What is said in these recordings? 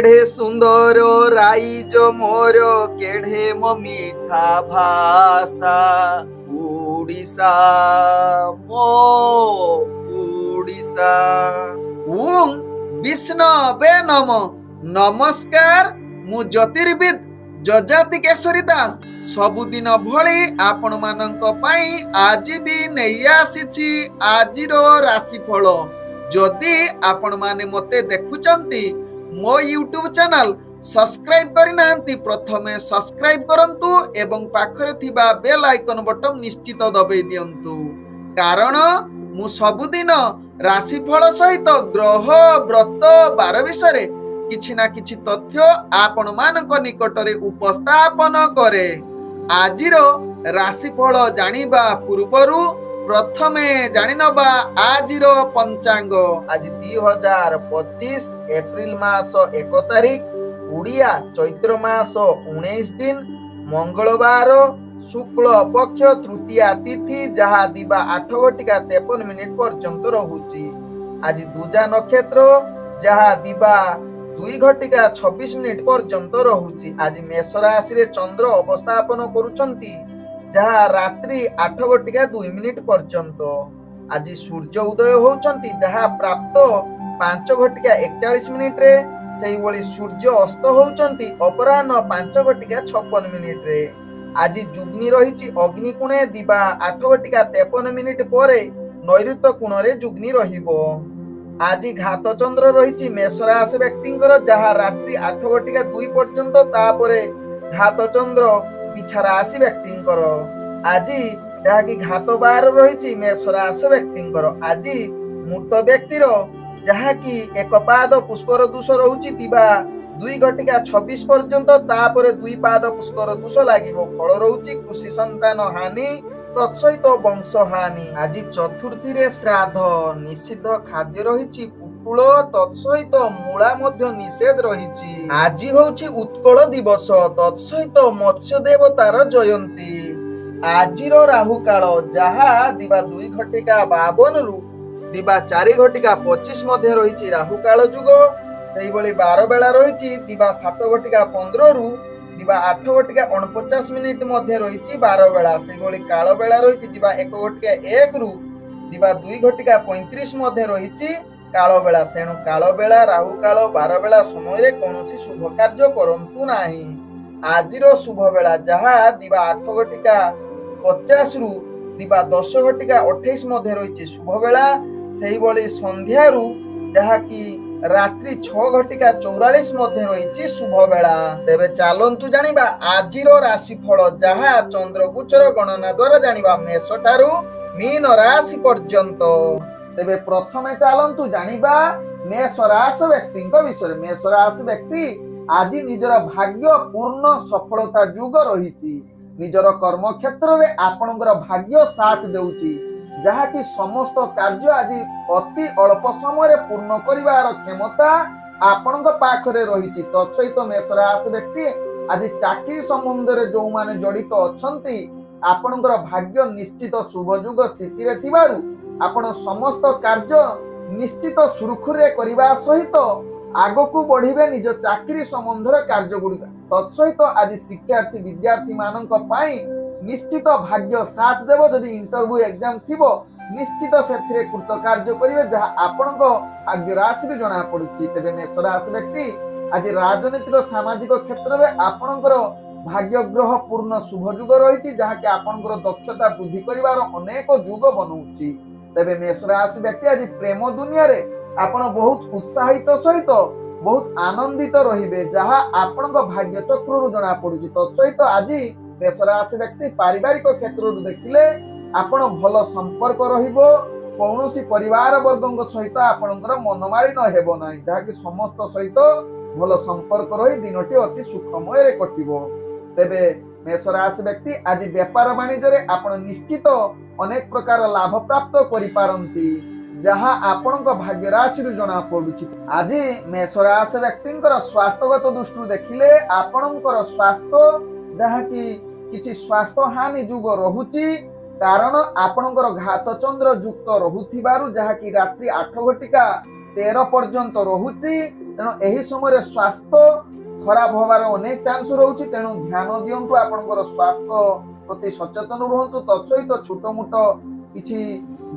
केढ़े सुंदर राइज मोर केढ़े मो मीठा भाषा उड़ीसा मो उड़ीसा। ओं विष्णवे नमो। नमस्कार, मु ज्योतिर्विद जजाति केशरी दास सबुदिन भली आपण मानक पई आज भी नहीं आसीछि आजिर राशिफल। जदि आपण माने मते देखुचंती मो यूट्यूब चैनल सब्सक्राइब करिनांती प्रथमे सब्सक्राइब करंतु एवं पाखरे थिबा बेल आइकन बटन निश्चित दबाई दियंतु, कारण मु सबुदिन राशिफल सहित ग्रह व्रत बार विषय किछि ना किछि तथ्य आपण मानक निकटरे उपस्थापन करे। आजिर राशिफल जानिबा पूर्वरु प्रथमे जानिनबा आजिर पंचांग। आज 2025 एप्रिल मास 1 तारिख उड़िया चैत्र मास 19 दिन मंगलवार शुक्ल पक्ष तृतीया तिथि जहा दिबा 8:53 पर्यंत रहुची। आज दूजा नक्षत्र जहा दिबा 2:26 पर्यंत रहुची। आज मेष राशि रे चंद्र अवस्थापन करूछंती जहा रात्रि 8:02 पर्यंत। आज सूर्य उदय होउछंती जहा प्राप्त 5:41 रे। सेही भली सूर्य अस्त होउछंती अपराह्न 5:56 रे। आज जुग्नि रहिछि अग्नि कोणे दिबा 8:53 परे नैऋत्य कोण रे जुग्नि रहिबो। आज घात चंद्र रहिछि मेष राशि व्यक्तिंकर जहा रात्रि 8:02 पर्यंत, तापरे घात चंद्र पिछा राशि व्यक्तिंकर। आज जहा कि घात बार रहिछि मेष राशि व्यक्तिंकर। आज मृत व्यक्तिर जहा कि एक पाद पुष्कर दोष रहुछि दिबा 2:26 पर्यंत, तापरे 2 पाद पुष्कर दोष लागिबो। फल रहुछि कृषि संतान हानि तत्सहित वंश हानि। आज चतुर्थी रे श्राद्ध निषिद्ध खाद्य रहिछि पुटुळ तत्सहित मूला मध्य निषेध रहिछि। आज होछि उत्कल दिवस तत्सहित मत्स्य देवतार जयंती। आजिर राहु काल जहा दिबा 2:52 रु दिबा 4:25 मध्ये रहिछि राहु काल जुग। सेही भली 12 बेला रहिछि दिबा 7:15 रु दिबा 8:49 मध्ये रहिछि 12 बेला। सेही भली काल बेला रहिछि दिबा 1:01 रु दिबा 2:35 मध्ये रहिछि काल बेला। तेणु काल बेला राहु काल 12 बेला समय रे कोनोसी शुभ कार्य करंतु नाही। आजिर शुभ बेला जहा दिबा 8:50 रु दिबा 10:28 मध्ये रहिछि शुभ बेला। सेही भली संध्या रु जहा कि रात्रि 6:44 मध्ये रहिछि शुभ बेला। तेबे चालंतु जानिबा आजिर राशिफल जहा चंद्र गोचर गणना द्वारा जानिबा मेष ठारू मीन राशि पर्यंत। तेबे प्रथमे चालंतु जानिबा मेष राशि व्यक्तिଙ୍କ विषय। मेष राशि व्यक्ति आज निजर भाग्य पूर्ण सफलता युग रहिछि। निजर कर्म क्षेत्र रे आपनकर भाग्य साथ देउछि जहा कि समस्त कार्य आज अति अल्प समय पूर्ण करिवार क्षमता आपनक पाखरे रहिछि। तत्सहित मेष राशि व्यक्ति आज चाकरी संबंध रे जो माने जड़ित अछंती आपनकर भाग्य निश्चित शुभ युग स्थिति रे थिबारु आपण समस्त कार्य निश्चित सुरखुरे करिवा सहित आगकू बढ़िबे निज चाकरी संबंधर कार्य गुड़िक। तत्सहित आज शिक्षार्थी विद्यार्थी मानक पाई निश्चित भाग्य साथ देव। जदि इंटरव्यू एग्जाम थिबो निश्चित सेथिरे कृत कार्य करिवे जहा आपनक भाग्य राशि रे जणा पड़ुछि। तेबे मेष राशि व्यक्ति आज राजनीतिक सामाजिक क्षेत्र में आपनकर भाग्य ग्रह पूर्ण शुभ युग रही जहा कि आपनकर दक्षता वृद्धि करिवार अनेक युग बनौछि। तेबे मेष राशि व्यक्ति आज प्रेम दुनिया रे आपण बहुत उत्साहित सहित बहुत आनंदित रहिबे जहा आपनक भाग्य चक्रु जणा पड़ुछि। तत्सहित आज मेष राशि व्यक्ति पारिवारिक क्षेत्र देखिले आपण भल संपर्क रहिबो। कौनसी परिवार वर्गଙ୍କ सहित आपनकर मनमालिन हेबो नाही जहा कि समस्त सहित भल संपर्क रही दिनटी अति सुखमय रे कटिबो। तेबे मेष राशि व्यक्ति आज व्यापार वाणिज्य रे आपण निश्चित अनेक प्रकार लाभ प्राप्त करि पारंती जहा आपनक भाग्य राशि रु जणा पडुछि। आज मेष राशि व्यक्तिंकर स्वास्थ्यगत दृष्टि देखिले आपनकर स्वास्थ्य जहा कि किछि स्वास्थ्य हानि जुग रहुछि कारण आपनकर घात चंद्र युक्त रहुथिबारु जहा कि रात्रि 8:13 पर्यंत रहुछि। ତେଣୁ ଏହି ସମୟରେ ସ୍ୱାସ୍ଥ୍ୟ ଖରାପ ହବାର ଅନେକ ଚାନ୍ସ ରହୁଛି। ତେଣୁ ଧ୍ୟାନ ଦିଅନ୍ତୁ, ଆପଣଙ୍କର ସ୍ୱାସ୍ଥ୍ୟ ପ୍ରତି ସଚେତନ ରୁହନ୍ତୁ। ତତ୍ସହିତ ଛୋଟ ମୋଟ କିଛି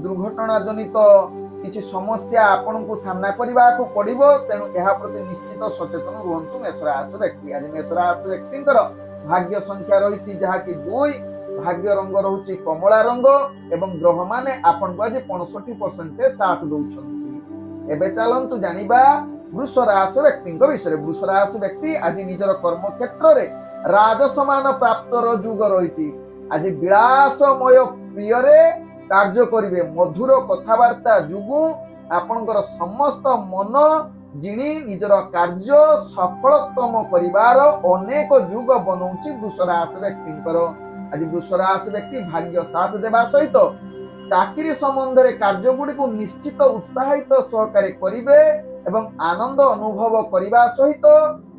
ଦୁର୍ଘଟଣା ଜନିତ କିଛି ସମସ୍ୟା ଆପଣଙ୍କୁ ସାମ୍ନା କରିବାକୁ ପଡିବ। ତେଣୁ ଏହା ପ୍ରତି ନିଶ୍ଚିତ ସଚେତନ ରୁହନ୍ତୁ ମେଷ ରାଶି ବ୍ୟକ୍ତି। ଆଜି ମେଷ ରାଶି ବ୍ୟକ୍ତିଙ୍କର ଭାଗ୍ୟ ସଂଖ୍ୟା ରହିଛି ଯାହାକି 2, ଭାଗ୍ୟ ରଙ୍ଗ ରହୁଛି କମଳା ରଙ୍ଗ ଏବଂ ଗ୍ରହ ମାନେ ଆପଣଙ୍କୁ ଆଜି 65% ସାଥ ଦଉଛନ୍ତି। ଏବେ ଚାଲନ୍ତୁ ଜାଣିବା ବୃଷ ରାଶି ବ୍ୟକ୍ତିଙ୍କ ବିଷୟରେ। ବୃଷ ରାଶି ବ୍ୟକ୍ତି ଆଜି ନିଜର କର୍ମ କ୍ଷେତ୍ରରେ ରାଜସମ୍ମାନ ପ୍ରାପ୍ତର ଯୁଗ ରହିଛି। ଆଜି ବିଳାସମୟ ପ୍ରିୟରେ କାର୍ଯ୍ୟ କରିବେ। ମଧୁର କଥାବାର୍ତ୍ତା ଯୋଗୁଁ ଆପଣଙ୍କର ସମସ୍ତ ମନ ଜିଣି ନିଜର କାର୍ଯ୍ୟ ସଫଳତମ କରିବାର ଅନେକ ଯୁଗ ବନଉଛି ବୃଷ ରାଶି ବ୍ୟକ୍ତିଙ୍କର। ଆଜି ବୃଷ ରାଶି ବ୍ୟକ୍ତି ଭାଗ୍ୟ ସାଥ ଦେବା ସହିତ ଚାକିରି ସମ୍ବନ୍ଧରେ କାର୍ଯ୍ୟଗୁଡ଼ିକୁ ନିଶ୍ଚିତ ଉତ୍ସାହିତ ସହକାରେ କରିବେ ଏବଂ ଆନନ୍ଦ ଅନୁଭବ କରିବା ସହିତ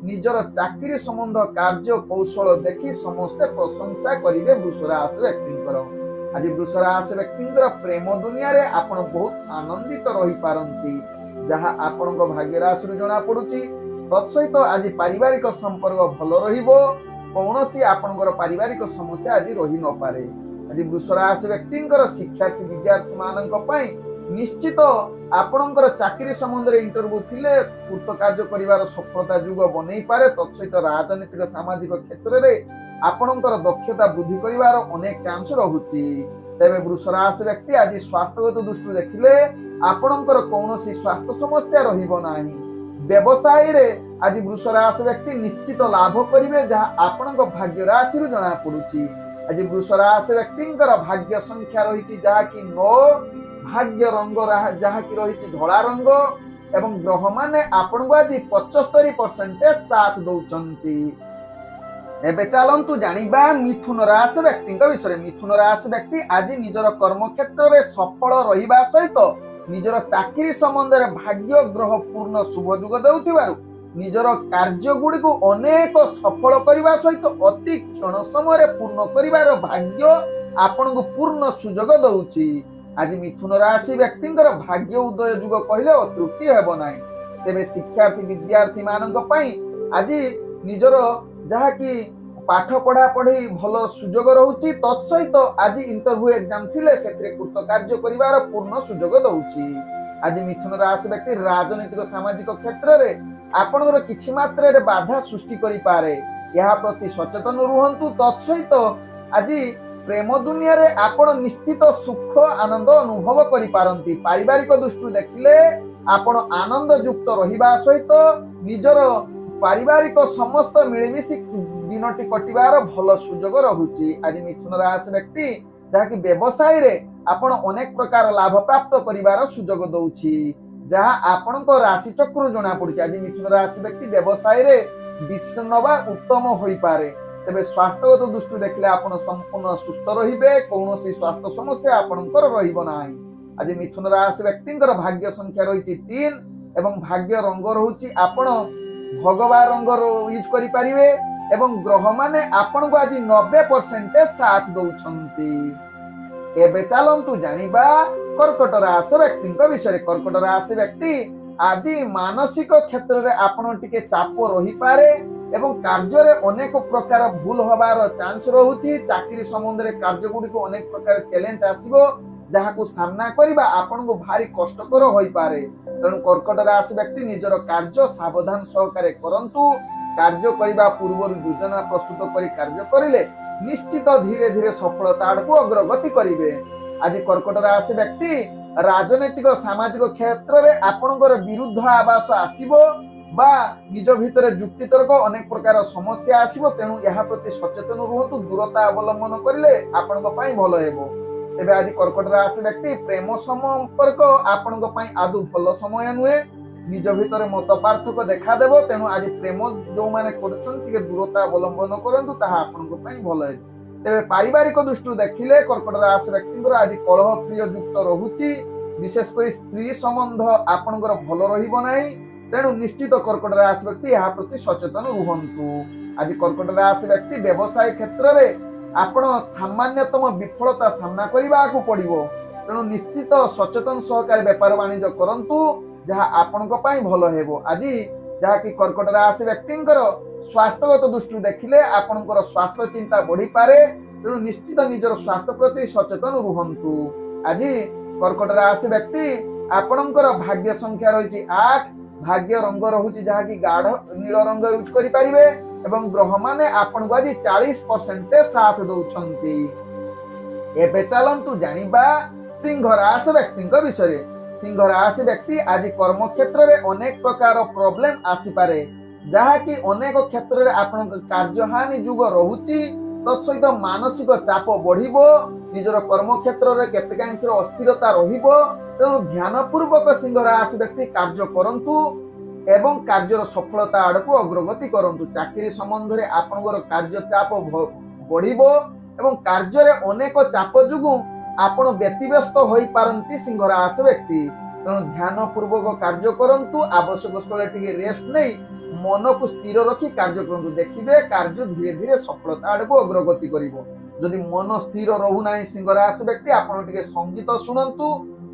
ନିଜର ଚାକିରି ସମ୍ବନ୍ଧ କାର୍ଯ୍ୟ କୌଶଳ ଦେଖି ସମସ୍ତେ ପ୍ରଶଂସା କରିବେ ବୃଷ ରାଶି ବ୍ୟକ୍ତିଙ୍କର। ଆଜି ବୃଷ ରାଶି ବ୍ୟକ୍ତିଙ୍କର ପ୍ରେମ ଦୁନିଆରେ ଆପଣ ବହୁତ ଆନନ୍ଦିତ ରହିପାରନ୍ତି, ଯାହା ଆପଣଙ୍କ ଭାଗ୍ୟ ରାଶିରୁ ଜଣା ପଡୁଛି। ତତ୍ସହିତ ଆଜି ପାରିବାରିକ ସମ୍ପର୍କ ଭଲ ରହିବ। କୌଣସି ଆପଣଙ୍କର ପାରିବାରିକ ସମସ୍ୟା ଆଜି ରହି ନପାରେ। ଆଜି ବୃଷ ରାଶି ବ୍ୟକ୍ତିଙ୍କର ଶିକ୍ଷାର୍ଥୀ ବିଦ୍ୟାର୍ଥୀ ମାନଙ୍କ ପାଇଁ ନିଶ୍ଚିତ ଆପଣଙ୍କର ଚାକିରି ସମ୍ବନ୍ଧରେ ଇଣ୍ଟରଭ୍ୟୁ ଥିଲେ କୃତ କାର୍ଯ୍ୟ କରିବାର ସଫଳତା ଯୁଗ ବନେଇ ପାରେ। ତତ୍ସହିତ ରାଜନୈତିକ ସାମାଜିକ କ୍ଷେତ୍ରରେ ଆପଣଙ୍କର ଦକ୍ଷତା ବୃଦ୍ଧି କରିବାର ଅନେକ ଚାନ୍ସ ରହୁଛି। ତେବେ ବୃଷ ରାଶି ବ୍ୟକ୍ତି ଆଜି ସ୍ୱାସ୍ଥ୍ୟଗତ ଦୃଷ୍ଟିରୁ ଦେଖିଲେ ଆପଣଙ୍କର କୌଣସି ସ୍ୱାସ୍ଥ୍ୟ ସମସ୍ୟା ରହିବ ନାହିଁ। ବ୍ୟବସାୟରେ ଆଜି ବୃଷ ରାଶି ବ୍ୟକ୍ତି ନିଶ୍ଚିତ ଲାଭ କରିବେ, ଯାହା ଆପଣଙ୍କ ଭାଗ୍ୟ ରାଶିରୁ ଜଣା ପଡୁଛି। ଆଜି ବୃଷ ରାଶି ବ୍ୟକ୍ତିଙ୍କର ଭାଗ୍ୟ ସଂଖ୍ୟା ରହିଛି ଯାହାକି 9, ଭାଗ୍ୟ ରଙ୍ଗ ଯାହାକି ରହିଛି ଧଳା ରଙ୍ଗ ଏବଂ ଗ୍ରହ ମାନେ ଆପଣଙ୍କୁ ଆଜି 75% ସାଥ ଦଉଛନ୍ତି। ଏବେ ଚାଲନ୍ତୁ ଜାଣିବା ମିଥୁନ ରାଶି ବ୍ୟକ୍ତିଙ୍କ ବିଷୟରେ। ମିଥୁନ ରାଶି ବ୍ୟକ୍ତି ଆଜି ନିଜର କର୍ମ କ୍ଷେତ୍ରରେ ସଫଳ ରହିବା ସହିତ ନିଜର ଚାକିରି ସମ୍ବନ୍ଧରେ ଭାଗ୍ୟ ଗ୍ରହ ପୂର୍ଣ୍ଣ ଶୁଭ ଯୁଗ ଦେଉଥିବାରୁ ନିଜର କାର୍ଯ୍ୟ ଗୁଡ଼ିକୁ ଅନେକ ସଫଳ କରିବା ସହିତ ଅତି କ୍ଷଣ ସମୟରେ ପୂର୍ଣ୍ଣ କରିବାର ଭାଗ୍ୟ ଆପଣଙ୍କୁ ପୂର୍ଣ୍ଣ ସୁଯୋଗ ଦଉଛି। ଆଜି ମିଥୁନ ରାଶି ବ୍ୟକ୍ତିଙ୍କର ଭାଗ୍ୟ ଉଦୟ ଯୁଗ କହିଲେ ଅତ୍ୟୁକ୍ତି ହେବ ନାହିଁ। ତେବେ ଶିକ୍ଷାର୍ଥୀ ବିଦ୍ୟାର୍ଥୀ ମାନଙ୍କ ପାଇଁ ଆଜି ନିଜର ଯାହାକି ପାଠ ପଢା ପଢି ଭଲ ସୁଯୋଗ ରହୁଛି। ତତ୍ସହିତ ଆଜି ଇଣ୍ଟରଭ୍ୟୁ ଏକ୍ଜାମ ଥିଲେ ସେଥିରେ କୃତ କାର୍ଯ୍ୟ କରିବାର ପୂର୍ଣ୍ଣ ସୁଯୋଗ ଦଉଛି। ଆଜି ମିଥୁନ ରାଶି ବ୍ୟକ୍ତି ରାଜନୈତିକ ସାମାଜିକ କ୍ଷେତ୍ରରେ ଆପଣଙ୍କର କିଛି ମାତ୍ରାରେ ବାଧା ସୃଷ୍ଟି କରିପାରେ, ଏହା ପ୍ରତି ସଚେତନ ରୁହନ୍ତୁ। ତତ୍ସହିତ ଆଜି ପ୍ରେମ ଦୁନିଆରେ ଆପଣ ନିଶ୍ଚିତ ସୁଖ ଆନନ୍ଦ ଅନୁଭବ କରିପାରନ୍ତି। ପାରିବାରିକ ଦୃଷ୍ଟିରୁ ଦେଖିଲେ ଆପଣ ଆନନ୍ଦ ଯୁକ୍ତ ରହିବା ସହିତ ନିଜର ପାରିବାରିକ ସମସ୍ତ ମିଳିମିଶି ଦିନଟି କଟିବାର ଭଲ ସୁଯୋଗ ରହୁଛି। ଆଜି ମିଥୁନ ରାଶି ବ୍ୟକ୍ତି ଯାହାକି ବ୍ୟବସାୟରେ ଆପଣ ଅନେକ ପ୍ରକାର ଲାଭ ପ୍ରାପ୍ତ କରିବାର ସୁଯୋଗ ଦଉଛି, ଯାହା ଆପଣଙ୍କ ରାଶି ଚକ୍ରରୁ ଜଣା ପଡୁଛି। ଆଜି ମିଥୁନ ରାଶି ବ୍ୟକ୍ତି ବ୍ୟବସାୟରେ ବିଶ୍ରାମ ନେବା ଉତ୍ତମ ହୋଇପାରେ। ତେବେ ସ୍ୱାସ୍ଥ୍ୟଗତ ଦୃଷ୍ଟିରୁ ଦେଖିଲେ ଆପଣ ସମ୍ପୂର୍ଣ୍ଣ ସୁସ୍ଥ ରହିବେ, କୌଣସି ସ୍ୱାସ୍ଥ୍ୟ ସମସ୍ୟା ଆପଣଙ୍କର ରହିବ ନାହିଁ। ଆଜି ମିଥୁନ ରାଶି ବ୍ୟକ୍ତିଙ୍କର ଭାଗ୍ୟ ସଂଖ୍ୟା ରହିଛି 3 ଏବଂ ଭାଗ୍ୟ ରଙ୍ଗ ରହୁଛି ଆପଣ ଭଗବା ରଙ୍ଗର ୟୁଜ କରିପାରିବେ ଏବଂ ଗ୍ରହ ମାନେ ଆପଣଙ୍କୁ ଆଜି 90% ସାଥ ଦଉଛନ୍ତି। ଏବେ ଚାଲନ୍ତୁ ଜାଣିବା କର୍କଟ ରାଶି ବ୍ୟକ୍ତିଙ୍କ ବିଷୟରେ। କର୍କଟ ରାଶି ବ୍ୟକ୍ତି ଆଜି ମାନସିକ କ୍ଷେତ୍ରରେ ଆପଣ ଟିକେ ଚାପ ରହିପାରେ ଏବଂ କାର୍ଯ୍ୟରେ ଅନେକ ପ୍ରକାର ଭୁଲ ହବାର ଚାନ୍ସ ରହୁଛି। ଚାକିରି ସମ୍ବନ୍ଧରେ କାର୍ଯ୍ୟ ଗୁଡ଼ିକୁ ଅନେକ ପ୍ରକାର ଚ୍ୟାଲେଞ୍ଜ ଆସିବ, ଯାହାକୁ ସାମ୍ନା କରିବା ଆପଣଙ୍କୁ ଭାରି କଷ୍ଟକର ହୋଇପାରେ। ତେଣୁ କର୍କଟ ରାଶି ବ୍ୟକ୍ତି ନିଜର କାର୍ଯ୍ୟ ସାବଧାନ ସହକାରେ କରନ୍ତୁ। କାର୍ଯ୍ୟ କରିବା ପୂର୍ବରୁ ଯୋଜନା ପ୍ରସ୍ତୁତ କରି କାର୍ଯ୍ୟ କରିଲେ ନିଶ୍ଚିତ ଧୀରେ ଧୀରେ ସଫଳତା ଆଡକୁ ଅଗ୍ରଗତି କରିବେ। ଆଜି କର୍କଟ ରାଶି ବ୍ୟକ୍ତି ରାଜନୈତିକ ସାମାଜିକ କ୍ଷେତ୍ରରେ ଆପଣଙ୍କର ବିରୁଦ୍ଧ ଆବାସ ଆସିବ ବା ନିଜ ଭିତରେ ଯୁକ୍ତିତର୍କ ଅନେକ ପ୍ରକାର ସମସ୍ୟା ଆସିବ। ତେଣୁ ଏହା ପ୍ରତି ସଚେତନ ରୁହନ୍ତୁ, ଦୂରତା ଅବଲମ୍ବନ କରିଲେ ଆପଣଙ୍କ ପାଇଁ ଭଲ ହେବ। ତେବେ ଆଜି କର୍କଟ ରାଶି ବ୍ୟକ୍ତି ପ୍ରେମ ସମ୍ପର୍କ ଆପଣଙ୍କ ପାଇଁ ଆଦୌ ଭଲ ସମୟ ନୁହେଁ, ନିଜ ଭିତରେ ମତ ପାର୍ଥକ୍ୟ ଦେଖାଦେବ। ତେଣୁ ଆଜି ପ୍ରେମ ଯୋଉମାନେ କରୁଛନ୍ତି ଟିକେ ଦୂରତା ଅବଲମ୍ବନ କରନ୍ତୁ, ତାହା ଆପଣଙ୍କ ପାଇଁ ଭଲ ହେବ। ତେବେ ପାରିବାରିକ ଦୃଷ୍ଟିରୁ ଦେଖିଲେ କର୍କଟ ରାଶି ବ୍ୟକ୍ତିଙ୍କର ଆଜି କଳହ ପ୍ରିୟ ଯୁକ୍ତ ରହୁଛି, ବିଶେଷ କରି ସ୍ତ୍ରୀ ସମ୍ବନ୍ଧ ଆପଣଙ୍କର ଭଲ ରହିବ ନାହିଁ। ତେଣୁ ନିଶ୍ଚିତ କର୍କଟ ରାଶି ବ୍ୟକ୍ତି ଏହା ପ୍ରତି ସଚେତନ ରୁହନ୍ତୁ। ଆଜି କର୍କଟ ରାଶି ବ୍ୟକ୍ତି ବ୍ୟବସାୟ କ୍ଷେତ୍ରରେ ଆପଣ ସାମାନ୍ୟତମ ବିଫଳତା ସାମ୍ନା କରିବାକୁ ପଡିବ। ତେଣୁ ନିଶ୍ଚିତ ସଚେତନ ସହକାରେ ବେପାର ବାଣିଜ୍ୟ କରନ୍ତୁ, ଯାହା ଆପଣଙ୍କ ପାଇଁ ଭଲ ହେବ। ଆଜି जहाँकि कर्कट राशि व्यक्तिंकर स्वास्थ्यगत दृष्टि देखिले आपणकर स्वास्थ्य चिंता बढ़ी पारे तेणु निश्चित निजर स्वास्थ्य प्रति सचेतन रुहंतु। आज कर्कट राशि व्यक्ति आपणकर भाग्य संख्या रही 8 भाग्य रंग रहुची जहाँकि गाढ़ नील रंग यूज करि परिबे एवं ग्रह माने आपन को आज 40% साथ दउछंती। एबे चलंतु जानिबा सिंह राशि व्यक्ति विषय। सिंह राशि व्यक्ति आज कर्म क्षेत्र में अनेक प्रकार प्रॉब्लम आसी पारे जहाँकि अनेक क्षेत्र में आपन कार्यहानि जुग रहुची तत्सहित मानसिक चाप बढ़िबो निजर कर्म क्षेत्र में केतेकांश अस्थिरता रहिबो तेणु ध्यान पूर्वक सिंह राशि व्यक्ति कार्य करंतु एवं कार्यर सफलता आड़कू अग्रगति करंतु। चाकरी संबंध में आपनकर कार्य चाप बढ़िबो एवं कार्य अनेक चाप जुगु आपण व्यतिव्यस्त होई पारंती सिंह राशि व्यक्ति तेणु ध्यान पूर्वक कार्य करंतु आवश्यक स्थले टिके रेस्ट नहीं मन को स्थिर रखी कार्य करंतु देखिबे कार्य धीरे धीरे सफलता आड़कू अग्रगति करिवो। जदि मन स्थिर रहू नाही सिंह राशि व्यक्ति आपण टिके संगीत शुणंतु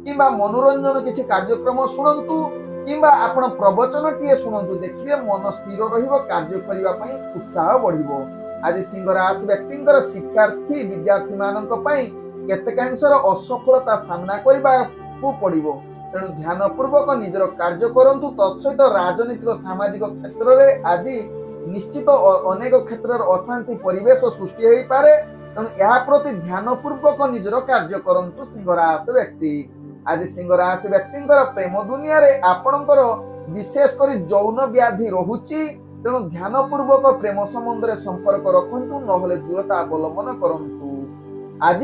किंबा मनोरंजन किछि कार्यक्रम शुणंतु किंबा आपण प्रवचन टिए शुणंतु देखिबे मन स्थिर रहिबो कार्य करिवा पई उत्साह बढ़िबो। आज सिंह राशि व्यक्तिंकर शिक्षार्थी विद्यार्थी मानक पई केतेकांशर असफलता सामना करिबा को पड़िबो तेणु ध्यान पूर्वक निजर कार्य करंतु तत्सहित राजनीतिक सामाजिक क्षेत्र में आज निश्चित अनेक क्षेत्र अशांति परिवेश सृष्टि होई पारे तेणु यह प्रति ध्यान पूर्वक निजर कार्य करंतु सिंह राशि व्यक्ति। आज सिंह राशि व्यक्तिंकर प्रेम दुनिया रे आपणकर विशेष कर यौन व्याधि रहुची तेणु ध्यान पूर्वक प्रेम संबंध में संपर्क रखंतु नहले दूरता अवलंबन करंतु। आज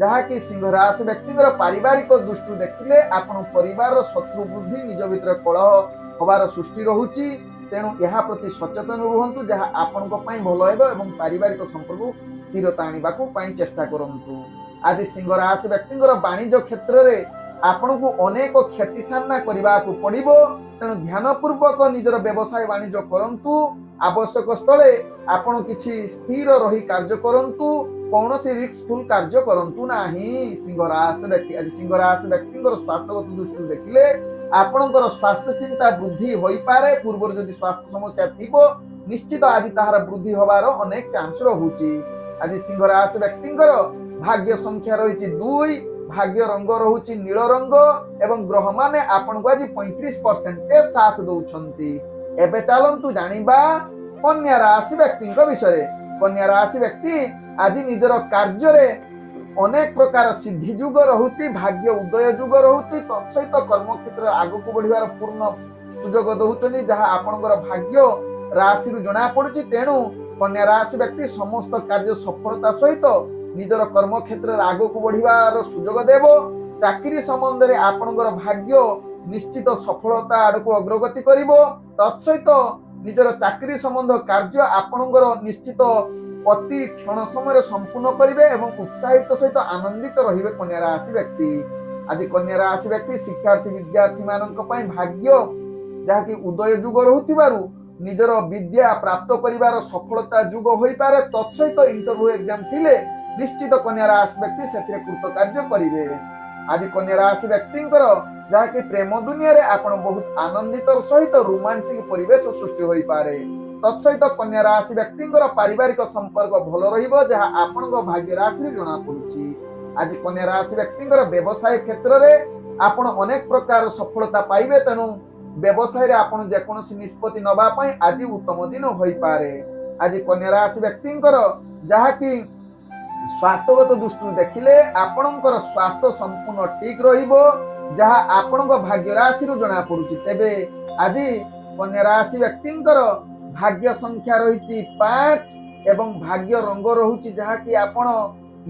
जहाँकि सिंह राशि व्यक्तिंकर पारिवारिक दृष्टि देखिले आपण परिवार शत्रु बुद्धि निज भीतर कलह हबार सृष्टि रहुची तेणु यह प्रति सचेतन रुहंतु जहाँ आपण भल हेबो एवं पारिवारिक संपर्क स्थिरता आनिबाकू चेष्टा करंतु। आज सिंह राशि व्यक्तिंकर वाणिज्य क्षेत्र में आपण को अनेक क्षति सामना करने को पड़िबो तेणु ध्यान पूर्वक निजर व्यवसाय वाणिज्य करंतु आवश्यक स्थले आपण किछि स्थिर रही कार्य करंतु कौनसी रिस्कफुल कार्य करंतु नाही। सिंह राशि व्यक्ति आज सिंह राशि व्यक्तिंकर स्वास्थ्यगत दृष्टि देखिले आपणकर स्वास्थ्य चिंता वृद्धि होई पारे पूर्व जदि स्वास्थ्य समस्या थिबो निश्चित आज ताहार वृद्धि होबार अनेक चांस रहुची। आज सिंह राशि व्यक्तिंकर भाग्य संख्या रही 2 भाग्य रंग रहुची नील रंग एवं ग्रह माने आपण को आज 35% साथ दउछंती। एबे चलंतु जानिबा कन्या राशि व्यक्ति विषय। कन्या राशि व्यक्ति आज निजर कार्य रे अनेक प्रकार सिद्धि जुग रहुची भाग्य उदय जुग रहुची तत्सहित कर्म क्षेत्र आगु को बढ़िवार पूर्ण सुजोग दउछनी जहा आपणकर भाग्य राशि रु जणा पड़ुची तेणु कन्या राशि व्यक्ति समस्त कार्य सफलता सहित निजर कर्म क्षेत्र आगु को बढ़िवार सुजोग देबो। चाकरी संबंध में आपणकर भाग्य निश्चित सफलता आड़कू अग्रगति करिवो तत्सहित निजर चाकरी संबंध कार्य आपणकर निश्चित अति क्षण समय संपूर्ण करिवे एवं उत्साहित सहित आनंदित रहिबे कन्या राशि व्यक्ति। आज कन्या राशि व्यक्ति शिक्षार्थी विद्यार्थी मानक पई भाग्य जहाँकि उदय जुग रहुथिबारु निजर विद्या प्राप्त करिवार सफलता जुग होई पारे तत्सहित इंटरव्यू एग्जाम थिले निश्चित कन्या राशि व्यक्ति सेथिरे कृतकार्य करिवे। आज कन्या राशि व्यक्तिंकर जहाँकि प्रेम दुनिया रे आपण बहुत आनंदित सहित रोमांटिक परिवेश सृष्टि होई पारे तत्सहित कन्या राशि व्यक्तिंकर पारिवारिक संपर्क भल रहिबो जहाँ आपणक भाग्य राशि जणा पड़ुची। आज कन्या राशि व्यक्तिंकर व्यवसाय क्षेत्र में आपण अनेक प्रकार सफलता पाइबे तेणु व्यवसाय रे आपण जेकोसी निष्पत्ति नबा पई आज उत्तम दिन होई पारे। आज कन्या राशि व्यक्तिंकर जहाँकि स्वास्थ्यगत दृष्टि देखिले आपणकर स्वास्थ्य संपूर्ण ठीक रहिबो जहाँ आपणक भाग्य राशि रु जणा पड़ुची। तेबे आज कन्या राशि व्यक्तिंकर भाग्य संख्या रही 5 एवं भाग्य रंग रहुची जहाँकि आपण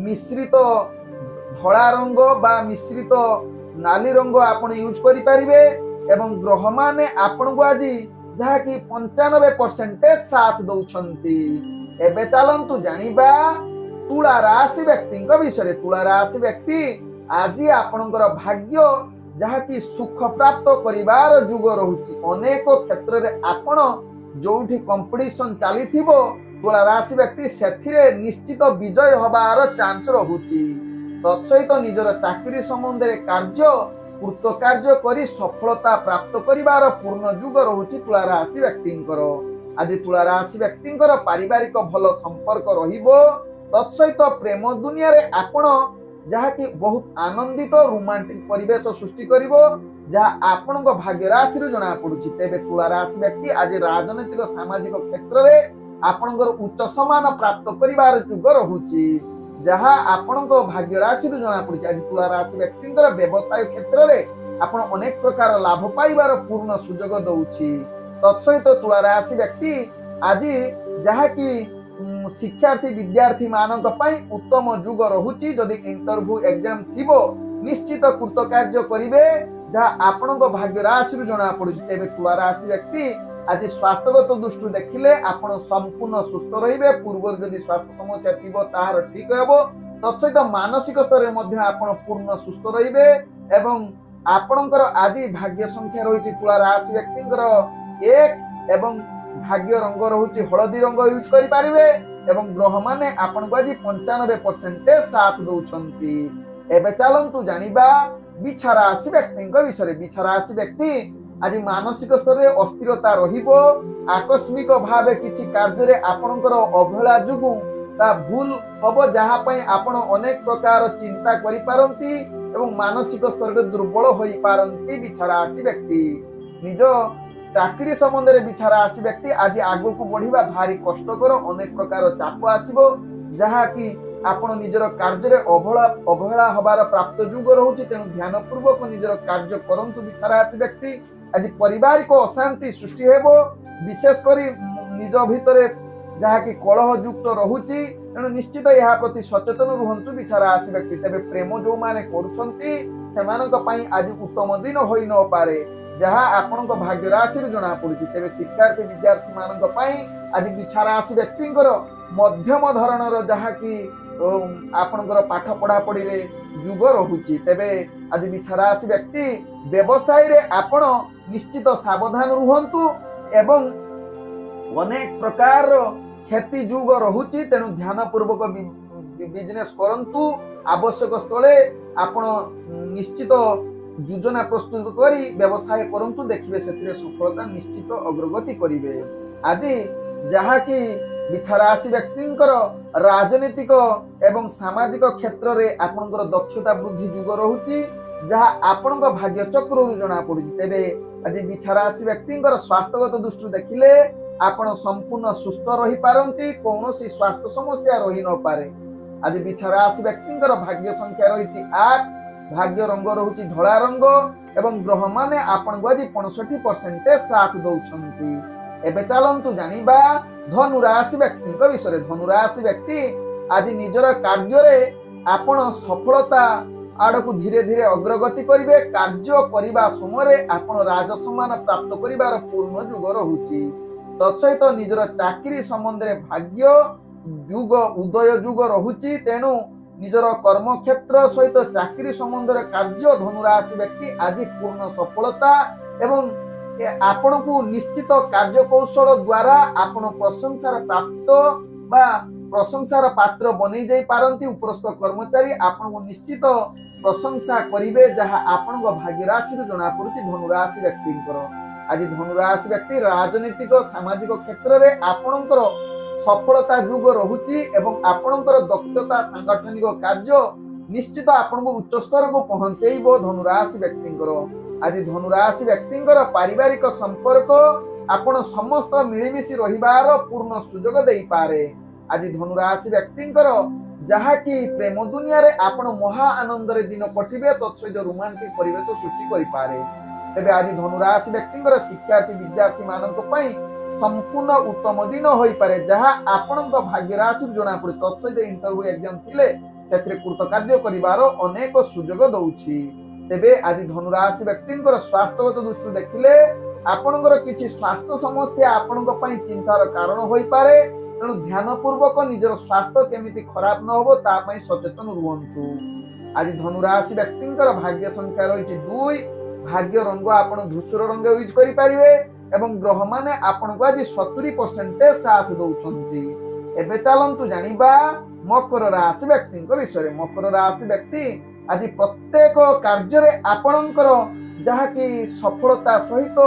मिश्रित धला रंग बा मिश्रित नाली रंग आपण यूज करि परिबे एवं ग्रह माने आपण को आज जहाँकि 95% साथ दउछंती। एबे चलंतु जानिबा तुला राशि व्यक्ति विषय। तुला राशि व्यक्ति आज आपणकर भाग्य जहाँकि सुख प्राप्त करिवार जुग रहुची अनेक क्षेत्र में आपण जोठी कंपटीशन चली तुला राशि व्यक्ति सेथिरे निश्चित विजय हबार चांस रहुची तत्सहित निजर चाकरी संबंध में कार्य कृतकार्य करी सफलता प्राप्त करिवार पूर्ण युग रहुछि तुला राशि व्यक्तिंकर। आज तुला राशि व्यक्तिंकर पारिवारिक भल संपर्क रहिबो। तत्सहित प्रेम दुनिया रे आपण जहा कि बहुत आनंदित रोमांटिक परिवेश सृष्टि करिवो, जहा आपण भाग्य राशि रू जना पड़ुछि। तेबे तुला राशि व्यक्ति आज राजनीतिक सामाजिक क्षेत्र रे आपणकर उच्च सम्मान प्राप्त करिवार युग रहुछि, जहा आपणको भाग्य राशि रू जना पड़ुछि। आज तुला राशि व्यक्तिंकर व्यवसाय क्षेत्र रे आपण अनेक प्रकार लाभ पाइबार पूर्ण सुजोग दउछि। तत्सहित तुला राशि व्यक्ति आज जहा कि शिक्षार्थी विद्यार्थी मानक पई उत्तम युग रहुछि। जदि इंटरव्यू एग्जाम थिबो निश्चित कृतकार्य करिवे, जहा आपणको भाग्य राशि रू जना पड़ुछि। तेबे तुला राशि व्यक्ति आज स्वास्थ्यगत दृष्टि देखिले आपण संपूर्ण सुस्थ रहिबे। पूर्व जदि स्वास्थ्य समस्या थिबो ताहार ठीक हेबो। तत्सहित मानसिक स्तर रे मध्ये आपण पूर्ण सुस्थ रहिबे एवं आपणकर आज भाग्य संख्या रहिछि तुला राशि व्यक्तिंकर 1 एवं भाग्य रंग रहुछि हळदी रंग यूज करि पारिबे एवं ग्रह माने आपनको आज 95% साथ दउछंती। एबे चलंतु जानिबा बिछा राशि व्यक्तिंक विषय। बिछा राशि व्यक्ति आज मानसिक स्तर रे अस्थिरता रहिबो। आकस्मिक भावे किछि कार्य रे आपणकर अवहेला जुगु ता भूल हबो, जहा पई आपण अनेक प्रकार चिंता करि पारंती एवं मानसिक स्तर रे दुर्बल होई पारंती। बिछा राशि व्यक्ति निज चाकरी संबंध रे बिछा राशि व्यक्ति आज आगु को बढ़िबा भारी कष्टकर। अनेक प्रकार चाप आसीबो, जहा कि आपण निजर कार्य रे अवहेला हबार प्राप्त युग रहुछि। तेनु ध्यान पूर्वक निजर कार्य करंतु बिछा राशि व्यक्ति। आज पारिवारिक अशांति सृष्टि हेबो, विशेष करी निज भितरे जहा कि कलह युक्त रहुछि। तेनु निश्चित यहा प्रति सचेतन रुहंतु बिछा राशि व्यक्ति। तेबे प्रेम जो माने करूछंती सेमानक पई आज उत्तम दिन होई न पारे, जहा आपणक भाग्य राशि रू जना पड़ुछि। तेबे शिक्षार्थी विद्यार्थी मानक पई आज बिछा राशि व्यक्तिंकर मध्यम धरणर जहा कि आपणकर पाठ पढ़ा पढ़ी रे युग रहुछि। तेबे आज बिछा राशि व्यक्ति व्यवसाय रे आपण निश्चित सावधान रुहंतु एवं अनेक प्रकार क्षति युग रहुछि। तेनु ध्यान पूर्वक बिजनेस करंतु। आवश्यक स्थले आपण निश्चित योजना प्रस्तुत करी व्यवसाय करंतु, देखिबे सेतिरे सफलता निश्चित अग्रगति करिवे। आज जहा कि बिछा राशि व्यक्तिंकर राजनीतिक एवं सामाजिक क्षेत्र रे आपणकर दक्षता वृद्धि युग रहुछि, जहा आपणक भाग्य चक्र रू जना पड़ुछि। तेबे आज बिछा राशि व्यक्तिंकर स्वास्थ्यगत दृष्टि देखिले आपण संपूर्ण सुस्थ रही पारंती, कौनसी स्वास्थ्य समस्या रही न पारे। आज बिछा राशि व्यक्तिंकर भाग्य संख्या रहिछि 8, भाग्य रंग रहुछि धला रंग एवं ग्रह माने आपनको आज 65% साथ दउछंती। एबे चलंतु जानिबा धनु राशि व्यक्तिंक विषय। धनु राशि व्यक्ति आज निजर कार्य रे आपण सफलता आड़कू धीरे धीरे अग्रगति करिवे। कार्य करिबा समय आपण राजसम्मान प्राप्त करिवार पूर्ण युग रहुछि। तत्सहित निजर चाकरी संबंध रे भाग्य युग उदय युग रहुछि। तेनु निजर कर्म क्षेत्र सहित चाकरी संबंध रे कार्य धनु राशि व्यक्ति आज पूर्ण सफलता एवं आपण को निश्चित कार्य कौशल द्वारा आपण प्रशंसार प्राप्त बा प्रशंसार पात्र बनै जाई पारंती। उपरस्थ कर्मचारी आपण को निश्चित प्रशंसा करिवे, जहा आपण भाग्य राशि रू जना पड़ुछि धनु राशि व्यक्तिंकर। आज धनु राशि व्यक्ति राजनीतिक सामाजिक क्षेत्र रे आपणकर सफलता युग रहुछि एवं आपणकर दक्षता सांगठनिक कार्य निश्चित आपनको उच्च स्तर को पहुंचेइबो धनु राशि व्यक्तिंकर। आज धनु राशि व्यक्तिंकर पारिवारिक संपर्क आपण समस्त मिलिमिशि रहिबार पूर्ण सुजोग देई पारे। आज धनु राशि व्यक्तिंकर जहा कि प्रेम दुनिया रे आपण महा आनंद रे दिन कटिबे, तत्सहित रोमांटिक परिवेश सृष्टि करि पारे। तेबे आज धनु राशि व्यक्तिंकर शिक्षार्थी विद्यार्थी मानक पई संपूर्ण उत्तम दिन होई पारे, जहा आपणक भाग्य राशि जना पड़े। तत्सहित इंटरव्यू एग्जाम थिले सेथिरे कृतकार्य करिवार अनेक सुजोग दउछि। तेबे आज धनु राशि व्यक्तिंकर स्वास्थ्यगत दृष्टि देखिले आपणकर किछि स्वास्थ्य समस्या आपणक पई चिंतार कारण होई पारे। तेणु ध्यान पूर्वक निजर स्वास्थ्य केमिति खराब न होबो ता पई सचेतन रुहंतु। आज धनु राशि व्यक्तिंकर भाग्य संख्या रहिछि 2, भाग्य रंग आपण धूसर रंग यूज करि परिबे एवं ग्रह माने आपनको आज 70% साथ दउछंती। एबे चलंतु जानिबा मकर राशि व्यक्तिंक विषय। मकर राशि व्यक्ति आज प्रत्येक कार्य आपणकर जहाँकि सफलता सहित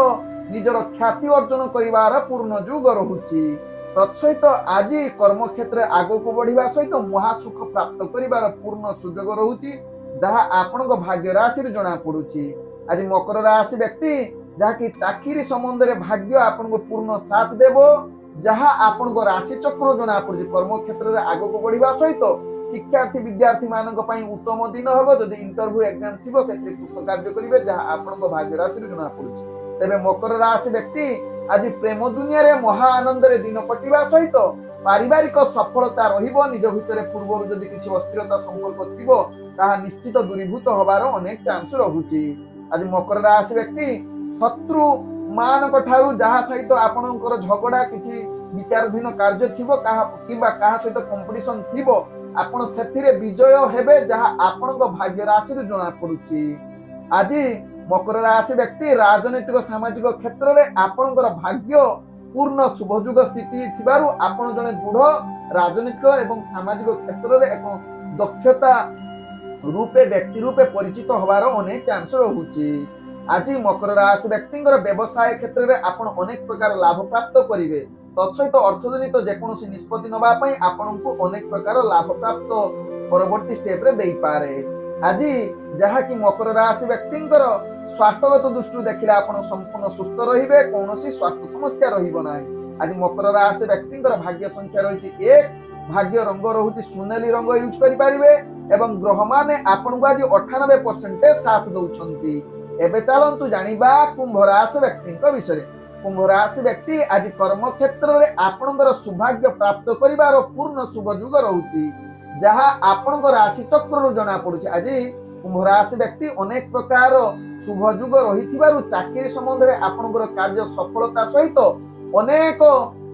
निजर ख्याति अर्जन कर पूर्ण जुग रोचे। तत्सहित आज कर्म क्षेत्र आग को बढ़िया सहित महासुख प्राप्त कर पूर्ण सुजोग रोचे जहाँ आपण भाग्य राशि जना पड़ुची। आज मकर राशि व्यक्ति जहाँकि चाकरी संबंध में भाग्य आपन को पूर्ण साथ देव जहाँ आपण राशि चक्र जना पड़ुची। कर्म क्षेत्र में आग को बढ़िया सहित शिक्षार्थी विद्यार्थी मानक उत्तम दिन हम जदि इंटरव्यू एग्जाम थी से कार्य करेंगे जहाँ आपण भाग्य राशि जना पड़ुची। तेरे मकर राशि व्यक्ति आज प्रेम दुनिया रे महा आनंद रे दिन कटिवा सहित पारिवारिक सफलता रहिबो। निज भितर पूर्व जदि किछि अस्थिरता संपर्क थिबो ताहा निश्चित दूरीभूत होबार अनेक चांस रहुची। आज मकर राशि व्यक्ति शत्रु मानक ठारू जहा सहित आपणकर झगड़ा किछि विचारधीन कार्य थिबो किबा काहा सहित कंपटीशन थिबो आपण सेथिरे विजय हेबे जहा आपणक भाग्य राशि रे जणा पडुची। आज मकर राशि व्यक्ति राजनीतिक सामाजिक क्षेत्र में आपणकर भाग्य पूर्ण शुभजुग स्थिति थिबारु आपण जने दृढ़ राजनीतिक एवं सामाजिक क्षेत्र में एक दक्षता रूपे व्यक्ति रूपे परिचित होबार अनेक चांस रहुची। आज मकर राशि व्यक्ति व्यवसाय क्षेत्र में आपण अनेक प्रकार लाभ प्राप्त करिवे। तत्सहित अर्थजनित जेकोसी निष्पत्ति नबा पई आपनकु अनेक प्रकार लाभ प्राप्त परवर्ती स्टेप रे देई पारे। आज जहाँ कि मकर राशि व्यक्ति स्वास्थ्यगत दृष्टि देखिले आपण संपूर्ण सुस्थ रहिबे कोनोसी स्वास्थ्य समस्या रहिबो नाही। आज मकर राशि व्यक्ति भाग्य संख्या रही 1 भाग्य रंग रहुची सुनेली रंग यूज करि पारिबे एवं ग्रह माने आपण को आज 98% साथ दउछंती। एबे चलंतु जानिबा कुंभ राशि व्यक्ति विषय। कुंभ राशि व्यक्ति आज कर्म क्षेत्र में आपणकर सौभाग्य प्राप्त करिवार पूर्ण शुभ जुग रहुची जहाँ आपण राशि चक्र जना पड़ुची। आज कुंभ राशि व्यक्ति अनेक प्रकार शुभ जुग रही चाकरी संबंध में आपणकर कार्य सफलता सहित अनेक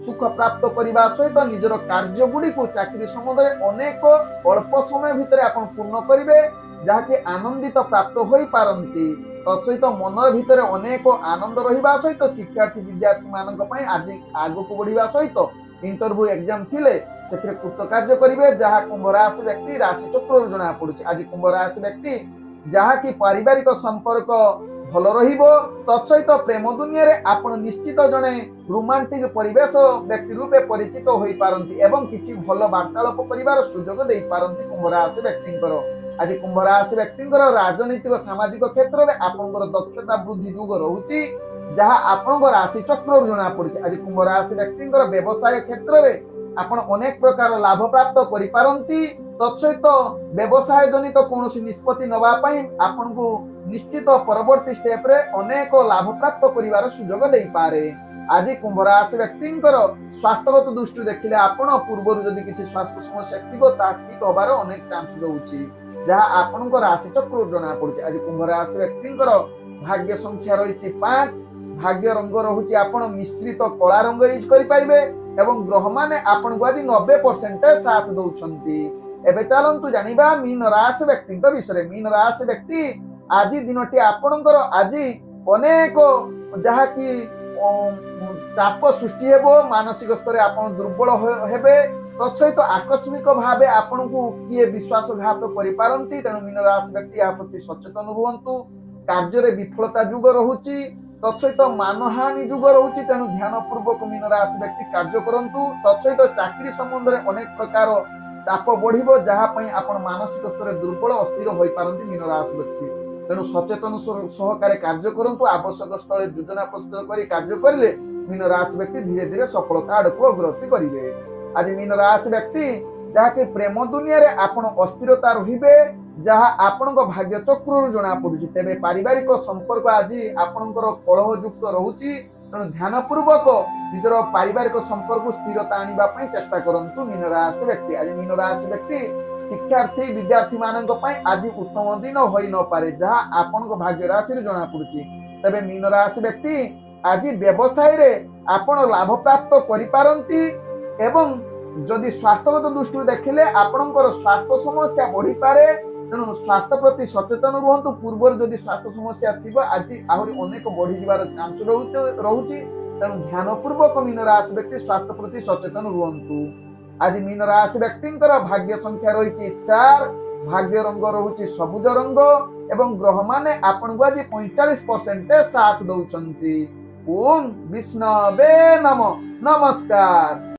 सुख प्राप्त करने सहित निजर कार्य गुड़ी को चाकरी संबंध में अनेक अल्प समय भितर आप पूर्ण करेंगे जहाँकि आनंदित प्राप्त हो पारती। तत्सहित मन भितर अनेक आनंद रहा सहित शिक्षार्थी विद्यार्थी मानक आज आग को बढ़िया सहित इंटरव्यू एग्जाम थिले से कृतकार्य करेंगे जहाँ कुंभ राशि व्यक्ति राशि चक्र जना पड़ुची। आज कुंभ राशि व्यक्ति जहाँ कि पारिवारिक संपर्क भल रहिबो। तत्सहित प्रेम दुनिया रे आपण निश्चित जने रोमांटिक परिवेश व्यक्ति रूपे परिचित होई पारंती एवं किछि भल वार्तालाप करिवार सुजोग देई पारंती कुंभ राशि व्यक्तिंकर। आज कुंभ राशि व्यक्तिंकर राजनीतिक सामाजिक क्षेत्र में आपनकर दक्षता वृद्धि जुग रहुची जहाँ आपनकर राशि चक्र जना पड़ुची। आज कुंभ राशि व्यक्तिंकर व्यवसाय क्षेत्र में आपण अनेक प्रकार लाभ प्राप्त करि पारंती। तत्सहित व्यवसाय जनित कौन निष्पत्ति नवा आपन को निश्चित परवर्ती स्टेप रे अनेक लाभ प्राप्त करिवार सुजोग देई पारे। आज कुंभ राशि व्यक्तिंकर स्वास्थ्यगत दृष्टि देखिले आपण पूर्व जदि किछि स्वास्थ्य समस्या थिबो ता ठीक होबार अनेक चांस रहउची जहाँ आपन को राशि चक्र जना पड़ुची। आज कुंभ राशि व्यक्तिंकर भाग्य संख्या रही 5 भाग्य रंग रहुची आपण मिश्रित कला रंग यूज करि परिबे एवं ग्रह माने आपण को आज 90% साथ दउछंती। एबे चलंतु जानिबा मीन राशि व्यक्ति विषय। मीन राशि व्यक्ति आज दिनटी आपणकर आज अनेक जहाँ कि चाप सृष्टि हेबो मानसिक स्तर आपण दुर्बल हेबे। तत्सहित आकस्मिक भावे आपण को किए विश्वासघात करि पारंती। तेणु मीन राशि व्यक्ति या प्रति सचेतन रुहंतु। कार्य रे विफलता जुग रहुची तत्सहित मानहानि जुग रहुची तेणु ध्यान पूर्वक मीन राशि व्यक्ति कार्य करंतु। तत्सहित चाकरी संबंध में अनेक प्रकार चाप बढ़िबो जहाँ पई आपण मानसिक स्तर दुर्बल अस्थिर होई पारंती मीन राशि व्यक्ति। तेणु सचेतन सहकारे कार्य करंतु। आवश्यक स्थले योजना प्रस्तुत करी कार्य करले मीन राशि व्यक्ति धीरे धीरे सफलता आड़ को अग्रगति करिवे। आज मीन राशि व्यक्ति जहाँ कि प्रेम दुनिया रे आपण अस्थिरता रहिबे जहाँ आपण भाग्य चक्र जना पड़ुची। तेबे पारिवारिक संपर्क आज आपणकर कलह युक्त रहुची तेणु ध्यान पूर्वक निजर पारिवारिक संपर्क स्थिरता आनिबा पई चेष्टा करंतु मीन राशि व्यक्ति। आज मीन राशि व्यक्ति शिक्षार्थी विद्यार्थी मानक पई आज उत्तम दिन होई न पारे जहाँ आपणक भाग्य राशि जना पड़ुची। तबे मीन राशि व्यक्ति आज व्यवसाय रे आपण लाभ प्राप्त करि पारंती एवं जदि स्वास्थ्यगत दृष्टि देखिले आपणकर स्वास्थ्य समस्या बढ़ी पारे। तेणु स्वास्थ्य प्रति सचेतन रुहंतु। पूर्व जदि स्वास्थ्य समस्या थिबो आज आहुरी अनेक बढ़ी जिवार चांस रहुची तेणु ध्यान पूर्वक मीन राशि व्यक्ति स्वास्थ्य प्रति सचेतन रुहंतु। आज मीन राशि व्यक्तिंकर भाग्य संख्या रही 4 भाग्य रंग रहुछि सबुज रंग एवं ग्रह माने आपन को आज 45% साथ दउछंती। ओम विष्णवे नमः। नमस्कार।